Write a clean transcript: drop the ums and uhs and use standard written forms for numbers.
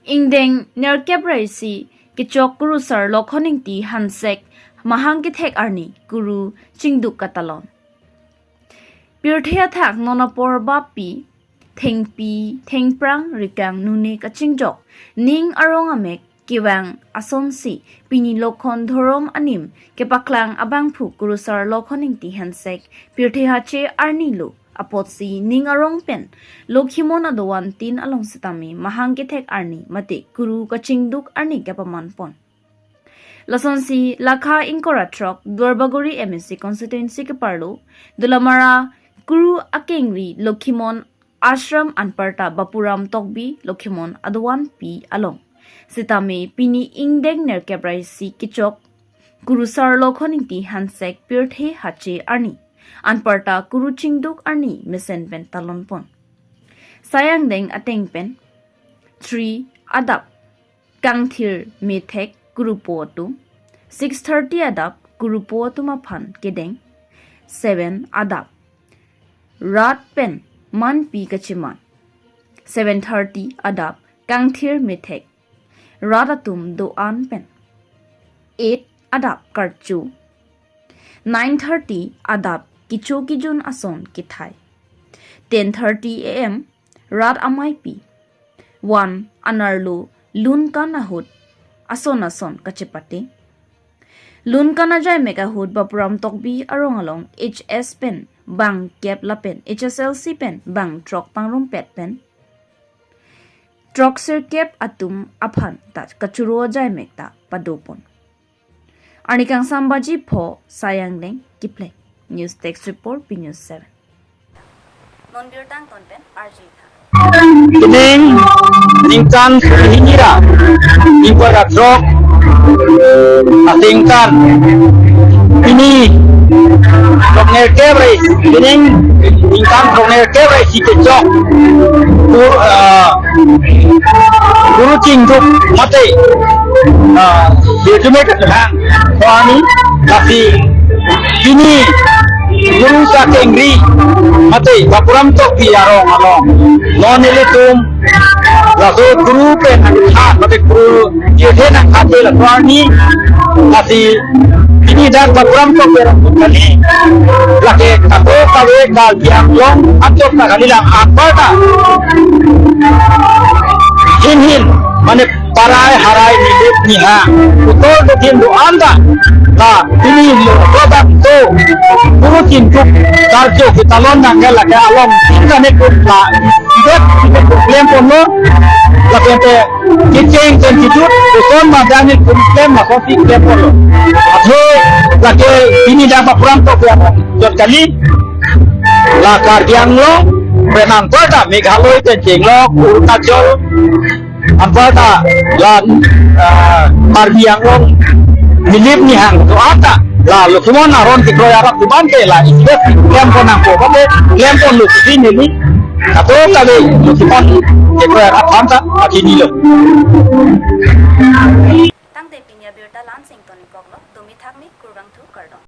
Ingdeng nerkep raisi kechok kurusar Lokhon ingti Hensek mahang kethek arni guru cingduk katalon. Pirthea thak nonapor bapi thengprang rikang nune kachingjok ning arong amek kiwang asonsi pini Lokhon thorom anim kepaklang abangphu kurusar Lokhon ingti Hensek pirthea che arni lo apotsi ning arong pen lokhimon adowan tin along sitami mahang kethek arni mate guru kachingduk arni kapaman pon. Lasonsi lakha inkora trok Dwarbagori MSC constituency ke parlo dulamara guru akengri lokhimon ashram anparta bapuram tokbi lokhimon adowan pi along sitame pini Ingdeng nerkep raisi kichok kurusar Lokhon ingti Hensek pirthe hache arni anparta kuru cingduk arni misen pen talon pon. Sayang deng ateng pen 3 adap kangthir methek grupo tu 6:30 adap grupo tu maphan kedeng 7 adap rat pen man pi kachiman 7:30 adap kangthir methek radatum do an pen 8 adap karchu 9:30 adap kicho kijun ason kithai 10:30 am rat amai pi 1 anarlo lun kanahut ason kachepate lun kana jai mega hut bapuram tokbi arong along HS pen bang kep la pen HSLC pen bang trok pangrum pet pen trok sir kep atum aphan ta kachuro jai mekta padopon anikang sambaji pho sayang leng kepleng news text report P News 7 non birtang ton pen RJ tha Ingdeng ningkan hinira ingkora trok asingkan ini trok nerkep Ingdeng ningkan trok nerkep si kecok guru cingduk mate dia kesan soalnya tapi ini guru sa kengri mate bapuram tok piarong along non elitum laso guru pen hat mate guru ye nak hate la soalnya tapi ini dan bapuram tok piarong kali lake kako kawe kal biang long atok na kalilang apa ta hin mane parai harai milit niha utol dokin do anda la ini produk to guru cingduk karjo ketalon nanggal laka along internet la idet problem pono la pente kiceng konstitut uson madani problem la kofi problem pono atho la ke ini dapat perang to jot kali la kardiang lo benang pada Meghaloi kencing lo utajol anpada la kardiang lo milip ni hang to ata la lo semua naron ti kroya rak tu bante la idet lempo nangko babe lempo lu sini ni atau kali lo semua ti kroya rak banta akini lo tang te pinya birta lansing toni koklo tumi thakmi kurang thu kardong